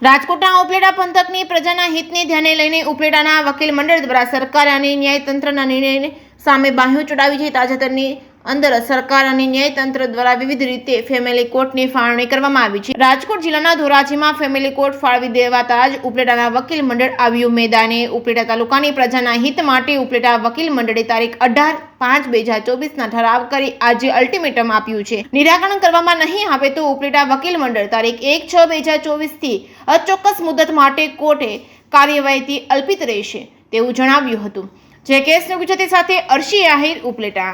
રાજકોટના ઉપલેટા પંથકની પ્રજાના હિતને ધ્યાને લઈને ઉપલેટાના વકીલ મંડળ દ્વારા સરકાર અને ન્યાયતંત્રના નિર્ણયને સામે બાંયો ચડાવી છે। તાજેતરની અંદર સરકાર અને ન્યાયતંત્ર દ્વારા વિવિધ રીતે ફેમિલી કોર્ટની ફાળવણી કરવામાં આવી છે। રાજકોટ જિલ્લાના ધોરાજીમાં ફેમિલી કોર્ટ ફાળવી દેવાતા જ ઉપલેટાના વકીલ મંડળ આવ્યું મેદાને। ઉપલેટા તાલુકાની પ્રજાના હિત માટે ઉપલેટા વકીલ મંડળે તારીખ 18/5/2024ના ઠરાવ કરી આજે અલ્ટિમેટમ આપ્યું છે। નિરાકરણ કરવામાં નહીં આવે તો ઉપલેટા વકીલ મંડળ તારીખ 1/6/2024 થી અચોક્કસ મુદત માટે કોર્ટે કાર્યવાહીથી અલ્પિત રહેશે તેવું જણાવ્યું હતું। જે કેસનું ગુજરાતી સાથે અર્શી આહિર ઉપલેટા।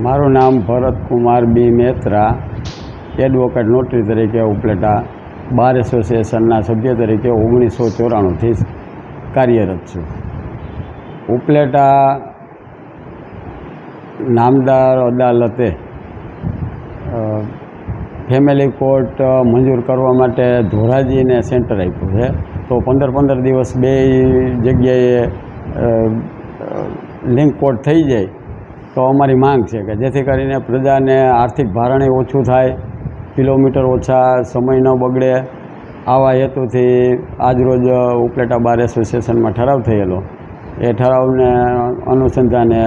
મારું નામ ભરત કુમાર બી મેત્રા, એડવોકેટ નોટરી તરીકે ઉપલેટા બાર એસોસિએશનના સભ્ય તરીકે 1994થી કાર્યરત છું। ઉપલેટા નામદાર અદાલતે ફેમિલી કોર્ટ મંજૂર કરવા માટે ધોરાજીને સેન્ટર આપ્યું છે, તો 15 દિવસ બે જગ્યાએ લિંક કોર્ટ થઈ જાય તો અમારી માંગ છે કે જેથી કરીને પ્રજાને આર્થિક ભારણ ઓછું થાય, કિલોમીટર ઓછા, સમય ન બગડે। આવા હેતુથી આજરોજ ઉપલેટા બાર એસોસિએશનમાં ઠરાવ થયેલો, એ ઠરાવને અનુસંધાને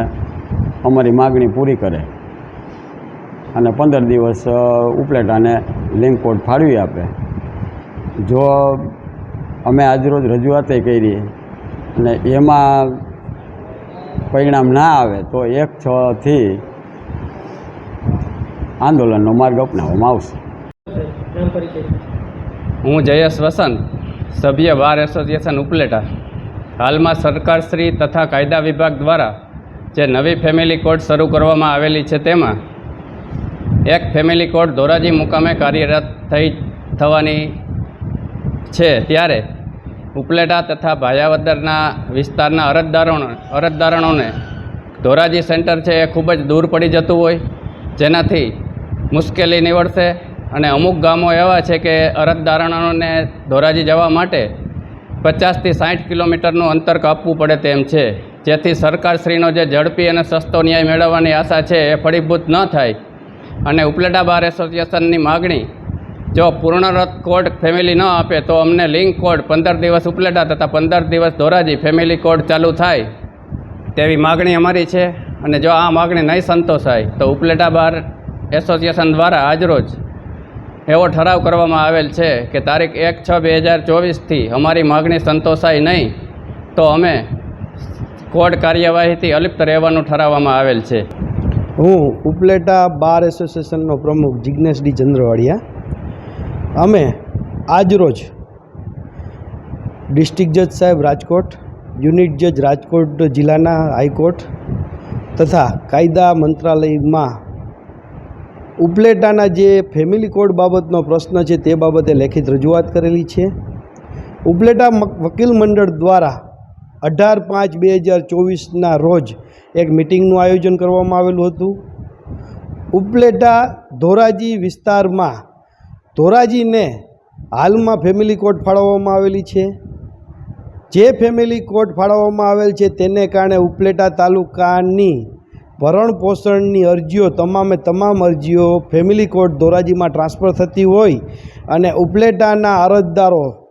અમારી માગણી પૂરી કરે અને 15 દિવસ ઉપલેટાને લિંક કોર્ટ ફાળવી આપે। જો અમે આજરોજ રજૂઆતે કરી અને એમાં પરિણામ ના આવે તો 1/6થી આંદોલનનો માર્ગ અપનાવવામાં આવશે। હું જયેશ વસંત, સભ્ય બાર એસોસિએશન ઉપલેટા। હાલમાં સરકારશ્રી તથા કાયદા વિભાગ દ્વારા જે નવી ફેમિલી કોર્ટ શરૂ કરવામાં આવેલી છે તેમાં એક ફેમિલી કોર્ટ ધોરાજી મુકામે કાર્યરત થવાની છે, ત્યારે ઉપલેટા તથા ભાયાવદરના વિસ્તારના અરજદારોને ધોરાજી સેન્ટર છે એ ખૂબ જ દૂર પડી જતું હોય, જેનાથી મુશ્કેલી નીવડશે અને અમુક ગામો એવા છે કે અરજદારોને ધોરાજી જવા માટે 50થી 60 કિલોમીટરનું અંતર કાપવું પડે તેમ છે, જેથી સરકારશ્રીનો જે ઝડપી અને સસ્તો ન્યાય મેળવવાની આશા છે એ ફળીભૂત ન થાય અને ઉપલેટા બાર એસોસિએશનની માગણી જો પૂર્ણરત કોર્ટ ફેમિલી ન આપે તો અમને લિંક કોર્ટ 15 દિવસ ઉપલેટા તથા 15 દિવસ ધોરાજી ફેમિલી કોર્ટ ચાલુ થાય તેવી માગણી અમારી છે। અને જો આ માગણી નહીં સંતોષાય તો ઉપલેટા બાર એસોસિએશન દ્વારા આજરોજ એવો ઠરાવ કરવામાં આવેલ છે કે તારીખ 1/6/2024થી અમારી માગણી સંતોષાય નહીં તો અમે કોર્ટ કાર્યવાહીથી અલિપ્ત રહેવાનું ઠરાવવામાં આવેલ છે। હું ઉપલેટા બાર એસોસિએશનનો પ્રમુખ જિગ્નેશ ડી ચંદ્રવાડિયા। અમે આજરોજ ડિસ્ટ્રિક્ટ જજ સાહેબ રાજકોટ, યુનિટ જજ રાજકોટ જિલ્લાના હાઈકોર્ટ તથા કાયદા મંત્રાલયમાં ઉપલેટાના જે ફેમિલી કોર્ટ બાબતનો પ્રશ્ન છે તે બાબતે લેખિત રજૂઆત કરેલી છે। ઉપલેટા વકીલ મંડળ દ્વારા 18/5/2024ના રોજ એક મિટિંગનું આયોજન કરવામાં આવેલું હતું। ઉપલેટા ધોરાજી વિસ્તારમાં ધોરાજીને હાલમાં ફેમિલી કોર્ટ ફાળવવામાં આવેલી છે। જે ફેમિલી કોર્ટ ફાળવવામાં આવેલ છે તેને કારણે ઉપલેટા તાલુકાની ભરણ પોષણની અરજીઓ તમામ અરજીઓ ફેમિલી કોર્ટ ધોરાજીમાં ટ્રાન્સફર થતી હોય અને ઉપલેટાના અરજદારોને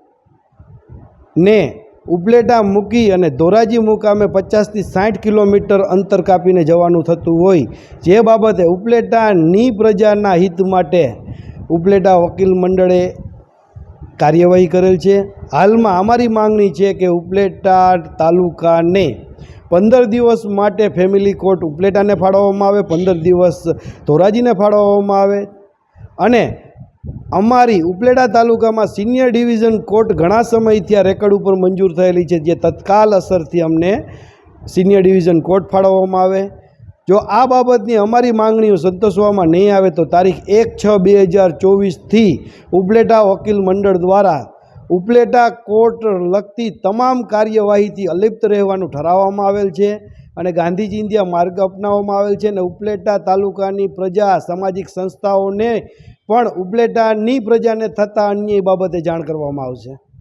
ઉપલેટા મૂકી અને ધોરાજી મુકામે 50થી 60 કિલોમીટર અંતર કાપીને જવાનું થતું હોય, જે બાબતે ઉપલેટાની પ્રજાના હિત માટે ઉપલેટા વકીલ મંડળે કાર્યવાહી કરેલ છે। હાલમાં અમારી માંગણી છે કે ઉપલેટા તાલુકાને 15 દિવસ માટે ફેમિલી કોર્ટ ઉપલેટાને ફાળવવામાં આવે, 15 દિવસ ધોરાજીને ફાળવવામાં આવે અને અમારી ઉપલેટા તાલુકામાં સિનિયર ડિવિઝન કોર્ટ ઘણા સમયથી આ રેકર્ડ ઉપર મંજૂર થયેલી છે, જે તત્કાલ અસરથી અમને સિનિયર ડિવિઝન કોર્ટ ફાળવવામાં આવે। જો આ બાબતની અમારી માંગણીઓ સંતોષવામાં નહીં આવે તો તારીખ 1/6/2024થી ઉપલેટા વકીલ મંડળ દ્વારા ઉપલેટા કોર્ટ લગતી તમામ કાર્યવાહીથી અલિપ્ત રહેવાનું ઠરાવવામાં આવેલ છે અને ગાંધીજી ઇન્ડિયા માર્ગ અપનાવવામાં આવેલ છે અને ઉપલેટા તાલુકાની પ્રજા, સામાજિક સંસ્થાઓને પણ ઉપલેટાની પ્રજાને થતા અન્યાય બાબતે જાણ કરવામાં આવશે।